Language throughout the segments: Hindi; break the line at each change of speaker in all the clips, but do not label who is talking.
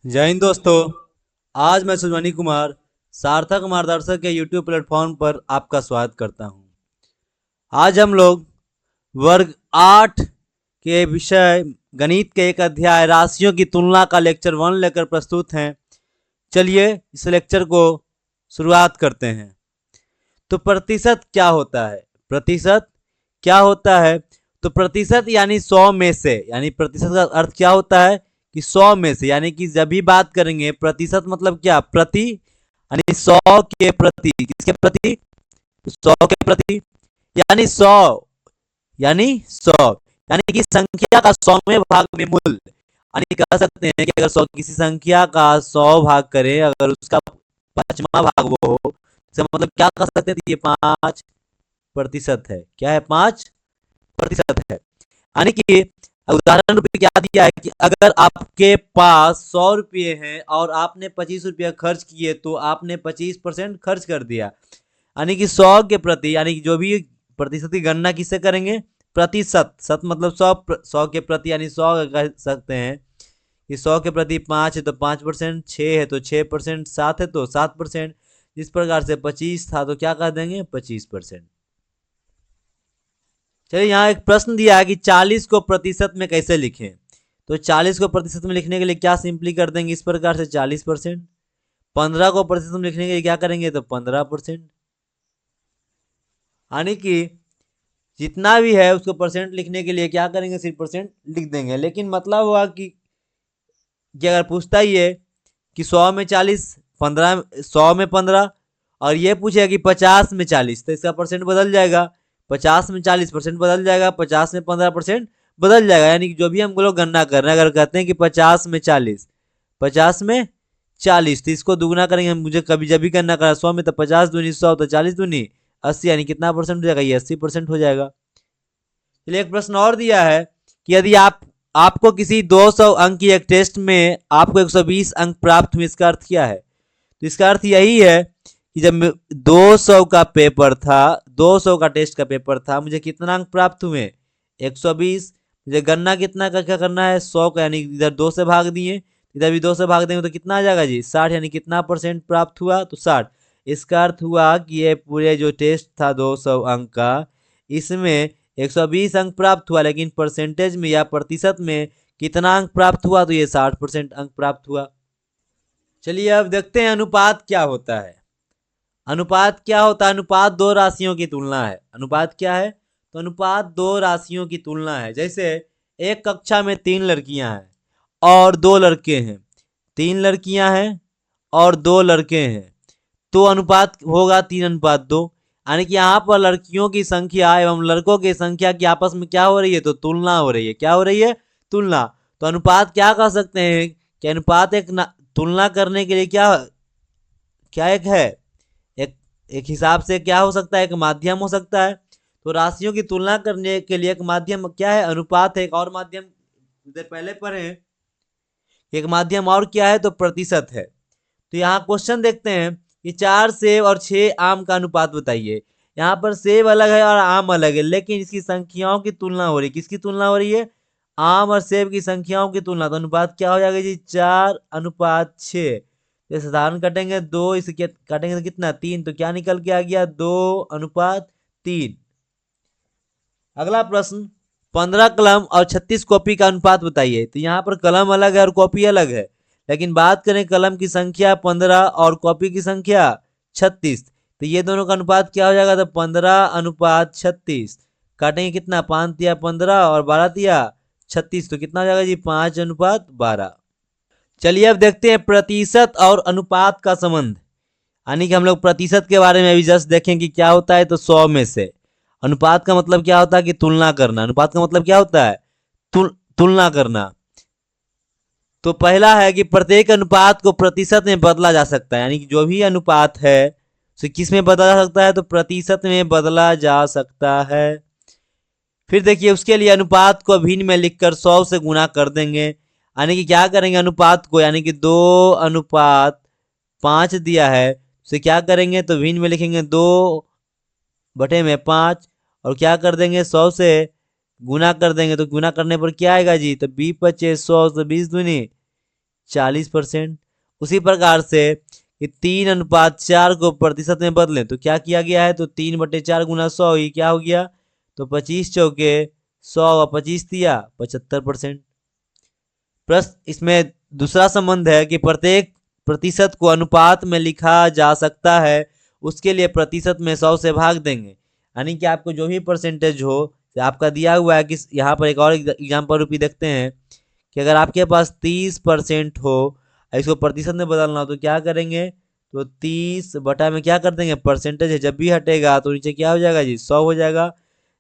जय हिंद दोस्तों। आज मैं सुजवानी कुमार सार्थक मार्गदर्शक के यूट्यूब प्लेटफॉर्म पर आपका स्वागत करता हूं। आज हम लोग वर्ग 8 के विषय गणित के एक अध्याय राशियों की तुलना का लेक्चर 1 लेकर प्रस्तुत हैं। चलिए इस लेक्चर को शुरुआत करते हैं। तो प्रतिशत क्या होता है? प्रतिशत क्या होता है? तो प्रतिशत यानी 100 में से, यानी प्रतिशत का अर्थ क्या होता है कि 100 में से, यानी कि जब भी बात करेंगे प्रतिशत मतलब क्या, प्रति, यानी 100 के प्रति, किसके प्रति? 100 के प्रति, यानी 100, यानी 100, यानी कि संख्या का 100वें भाग में मूल, यानी कह सकते हैं कि अगर 100 किसी संख्या का 100 भाग करें, अगर उसका 5वां भाग वो हो, इसका मतलब क्या कह सकते हैं? ये 5% है। क्या है? 5% है। यानी कि उदाहरण रूप क्या दिया है कि अगर आपके पास 100 रुपये हैं और आपने 25 रुपया खर्च किए, तो आपने 25% खर्च कर दिया। यानी कि 100 के प्रति, यानी कि जो भी प्रतिशत की गणना किससे करेंगे? प्रतिशत, सत मतलब 100 के प्रति, यानी 100 कह सकते हैं कि 100 के प्रति 5 है तो 5%, 6 है तो 6%, 7 है तो 7%। इस प्रकार से 25 था तो क्या कह देंगे? 25%। चलिए यहाँ एक प्रश्न दिया है कि 40 को प्रतिशत में कैसे लिखें। तो 40 को प्रतिशत में लिखने के लिए क्या सिंपली कर देंगे इस प्रकार से 40%। 15 को प्रतिशत में लिखने के लिए क्या करेंगे? तो 15%। यानी कि जितना भी है उसको परसेंट लिखने के लिए क्या करेंगे? सिर्फ परसेंट लिख देंगे। लेकिन मतलब हुआ कि अगर पूछता ही है कि 100 में 40, 15, 100 में 15, और ये पूछेगा कि 50 में 40, तो इसका परसेंट बदल जाएगा। 50 में 40% बदल जाएगा, 50 में 15% बदल जाएगा। यानी कि जो भी हम लोग गणना कर रहे हैं, अगर कहते हैं कि 50 में 40, 50 में 40, तो इसको दुगुना करेंगे। मुझे कभी जब भी गणना करा 100 में, तो 50 दूनी 100, तो 40 दूनी 80, यानी कितना परसेंट हो जाएगा? ये 80% हो जाएगा। चलिए एक प्रश्न और दिया है कि यदि आपको किसी 200 अंक की एक टेस्ट में आपको 120 अंक प्राप्त हुए, इसका अर्थ क्या है? तो इसका अर्थ यही है कि जब 200 का पेपर था, 200 का टेस्ट का पेपर था, मुझे कितना अंक प्राप्त हुए? 120। मुझे गणना कितना का क्या करना है? 100 का, यानी इधर 2 से भाग दिए, इधर भी 2 से भाग देंगे तो कितना आ जाएगा जी? 60। यानी कितना परसेंट प्राप्त हुआ? तो 60। इसका अर्थ हुआ कि ये पूरे जो टेस्ट था 200 अंक का, इसमें 120 अंक प्राप्त हुआ, लेकिन परसेंटेज में या प्रतिशत में कितना अंक प्राप्त हुआ? तो ये 60% अंक प्राप्त हुआ। चलिए अब देखते हैं अनुपात क्या होता है। अनुपात क्या होता है? अनुपात दो राशियों की तुलना है। अनुपात क्या है? तो अनुपात दो राशियों की तुलना है। जैसे एक कक्षा में 3 लड़कियां हैं और 2 लड़के हैं। 3 लड़कियां हैं और 2 लड़के हैं, तो अनुपात होगा 3:2। यानी कि यहाँ पर लड़कियों की संख्या एवं लड़कों की संख्या की आपस में क्या हो रही है? तो तुलना हो रही है। क्या हो रही है? तुलना। तो अनुपात क्या कह सकते हैं कि अनुपात एक तुलना करने के लिए क्या क्या एक है, एक एक हिसाब से क्या हो सकता है? एक माध्यम हो सकता है। तो राशियों की तुलना करने के लिए एक माध्यम क्या है? अनुपात है। एक और माध्यम इधर पहले पढ़े, एक माध्यम और क्या है? तो प्रतिशत है। तो यहाँ क्वेश्चन देखते हैं कि 4 सेब और 6 आम का अनुपात बताइए। यहाँ पर सेब अलग है और आम अलग है, लेकिन इसकी संख्याओं की तुलना हो रही है। किसकी तुलना हो रही है? आम और सेब की संख्याओं की तुलना। तो अनुपात क्या हो जाएगा जी? 4:6। ये साधारण कटेंगे 2, इसे काटेंगे तो कितना? 3। तो क्या निकल के आ गया? 2:3। अगला प्रश्न, 15 कलम और 36 कॉपी का अनुपात बताइए। तो यहाँ पर कलम अलग है और कॉपी अलग है, लेकिन बात करें कलम की संख्या 15 और कॉपी की संख्या 36, तो ये दोनों का अनुपात क्या हो जाएगा? तो 15:36। काटेंगे कितना? 5×15 और 12×36, तो कितना हो जाएगा जी? 5:12। चलिए अब देखते हैं प्रतिशत और अनुपात का संबंध। यानी कि हम लोग प्रतिशत के बारे में अभी जस्ट देखें कि क्या होता है। तो 100 में से। अनुपात का मतलब क्या होता है? कि तुलना करना। अनुपात का मतलब क्या होता है? तुलना करना। तो पहला है कि प्रत्येक अनुपात को प्रतिशत में बदला जा सकता है। यानी कि जो भी अनुपात है उसे किस में बदला जा सकता है? तो प्रतिशत में बदला जा सकता है। फिर देखिए उसके लिए अनुपात को भिन्न में लिखकर 100 से गुणा कर देंगे। यानी कि क्या करेंगे? अनुपात को, यानी कि 2:5 दिया है, उसे क्या करेंगे? तो भिन्न में लिखेंगे 2/5, और क्या कर देंगे? 100 से गुना कर देंगे। तो गुना करने पर क्या आएगा जी? तो 20×5 = 100, तो 20 दूनी 40%। उसी प्रकार से कि 3:4 को प्रतिशत में बदलें तो क्या किया गया है, तो 3/4 गुना 100 ही क्या हो गया, तो 25 चौके 100 व 25 दिया 75%। प्रश्न इसमें दूसरा संबंध है कि प्रत्येक प्रतिशत को अनुपात में लिखा जा सकता है, उसके लिए प्रतिशत में 100 से भाग देंगे। यानी कि आपको जो भी परसेंटेज हो, आपका दिया हुआ है कि यहाँ पर एक और एग्जाम्पल रूपी देखते हैं कि अगर आपके पास 30% हो, इसको प्रतिशत में बदलना हो तो क्या करेंगे, तो 30 बटा में क्या कर देंगे, परसेंटेज है, जब भी हटेगा तो नीचे क्या हो जाएगा जी, 100 हो जाएगा।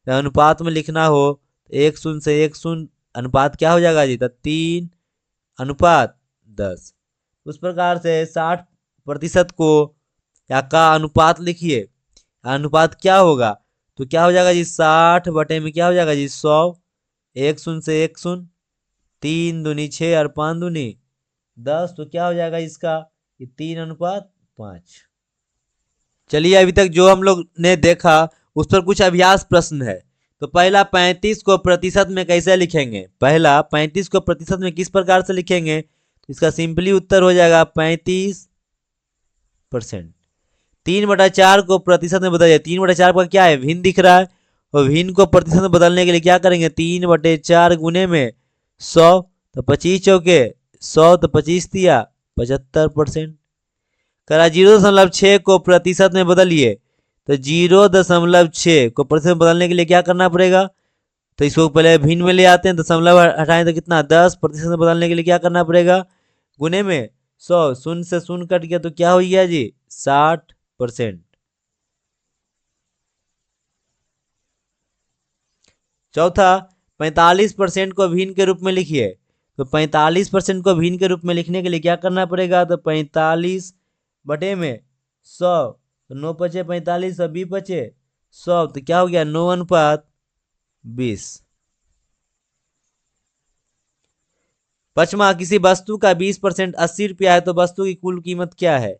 अनुपात में लिखना हो तो 1 से 1 अनुपात क्या हो जाएगा जी, तो 3:10। उस प्रकार से 60% को या का अनुपात लिखिए, अनुपात क्या होगा, तो क्या हो जाएगा जी, 60 बटे में क्या हो जाएगा जी, 100। 1 से 1, 3 दूनी 6 और 5 दूनी 10, तो क्या हो जाएगा इसका, 3:5। चलिए अभी तक जो हम लोग ने देखा उस पर कुछ अभ्यास प्रश्न है। तो पहला 35 को प्रतिशत में कैसे लिखेंगे, पहला 35 को प्रतिशत में किस प्रकार से लिखेंगे, तो इसका सिंपली उत्तर हो जाएगा 35%। 3/4 को प्रतिशत में बदलिए, 3/4 का क्या है, भिन्न दिख रहा है, और भिन्न को प्रतिशत में बदलने के लिए क्या करेंगे, 3/4 गुने में 100, तो 25 चौके 100, तो 25 दिया 75%। करा 0.6 को प्रतिशत में बदलिए, तो 0.6 को प्रतिशत में बदलने के लिए क्या करना पड़ेगा, तो इसको पहले भिन्न में ले आते हैं, दशमलव हटाएं तो कितना, 10% में बदलने के लिए क्या करना पड़ेगा, गुने में 100, 0 से 0 कट गया तो क्या हो गया जी, 60%। चौथा 45% को भिन्न के रूप में लिखिए, तो 45% को भिन्न के रूप में लिखने के लिए क्या करना पड़ेगा, तो 45 बटे में 100, तो 9 पचे 45 और 20 पचे 100, तो क्या हो गया, 9:20। पचमा किसी वस्तु का 20% 80 रुपया है तो वस्तु की कुल कीमत क्या है।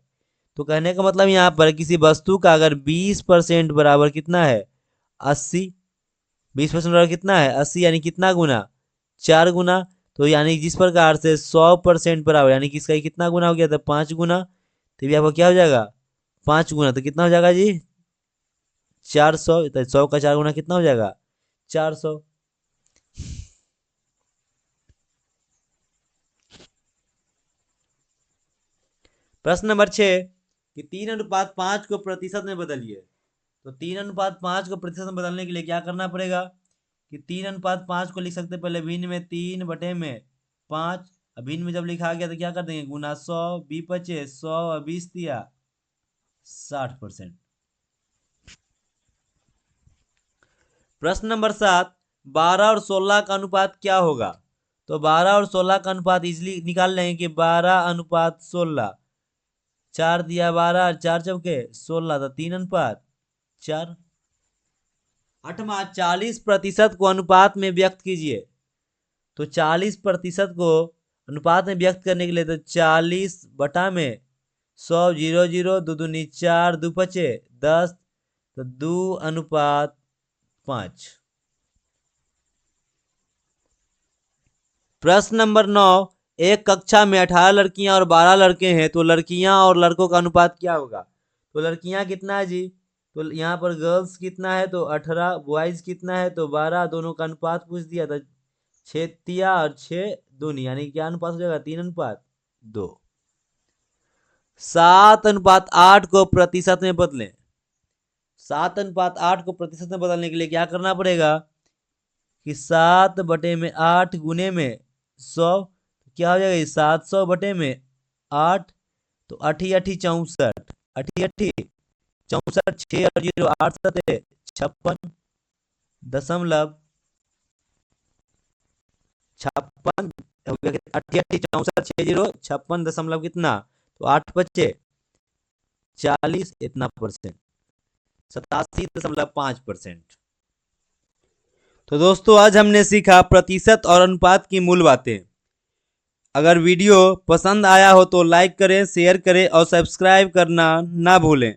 तो कहने का मतलब यहाँ पर किसी वस्तु का अगर 20% बराबर कितना है, 80, 20% बराबर कितना है, 80, यानी कितना गुना, 4 गुना। तो यानी जिस प्रकार से 100% बराबर, यानी कि इसका कितना गुना हो गया था, 5 गुना। तो भी आपको क्या हो जाएगा, 5 गुना, तो कितना हो जाएगा जी, 400। तो 100 का 4 गुना कितना हो जाएगा, 400। प्रश्न नंबर 6 कि 3:5 को प्रतिशत में बदलिए। तो 3:5 को प्रतिशत में बदलने के लिए क्या करना पड़ेगा, कि 3:5 को लिख सकते पहले भिन्न में 3 बटे में 5, भिन्न में जब लिखा गया तो क्या कर देंगे, गुना 100, 20 पचे 100 और 20 दिया 60%। प्रश्न नंबर 7 12 और 16 का अनुपात क्या होगा। तो 12 और 16 का अनुपात इजिली निकाल लेंगे कि 12:16, 4 दिया 12, 4 चौके 16, तो 3:4। 8वां 40% को अनुपात में व्यक्त कीजिए। तो 40% को अनुपात में व्यक्त करने के लिए तो 40 बटा में 100, 0 0 2 दूनी 4, 2 पचे 10, तो 2:5। प्रश्न नंबर 9 एक कक्षा में 18 लड़कियां और 12 लड़के हैं, तो लड़कियां और लड़कों का अनुपात क्या होगा। तो लड़कियां कितना है जी, तो यहाँ पर गर्ल्स कितना है, तो 18, बॉयज कितना है, तो 12, दोनों का अनुपात पूछ दिया था, 6 तिया और 6 दूनी, यानी क्या अनुपात हो जाएगा, 3:2। 7:8 को प्रतिशत में बदलें। 7:8 को प्रतिशत में बदलने के लिए क्या करना पड़ेगा, कि 7 बटे में 8 गुने में 100, क्या हो जाएगा, 700 बटे में 8, तो 8 8 64, 8 8 64, 6 और 0 8 7 56 दशमलव 56, 8 8 64 6 0 56 दशमलव कितना, तो 8 बच्चे 40, इतना परसेंट 87.5%। तो दोस्तों आज हमने सीखा प्रतिशत और अनुपात की मूल बातें। अगर वीडियो पसंद आया हो तो लाइक करें, शेयर करें और सब्सक्राइब करना ना भूलें।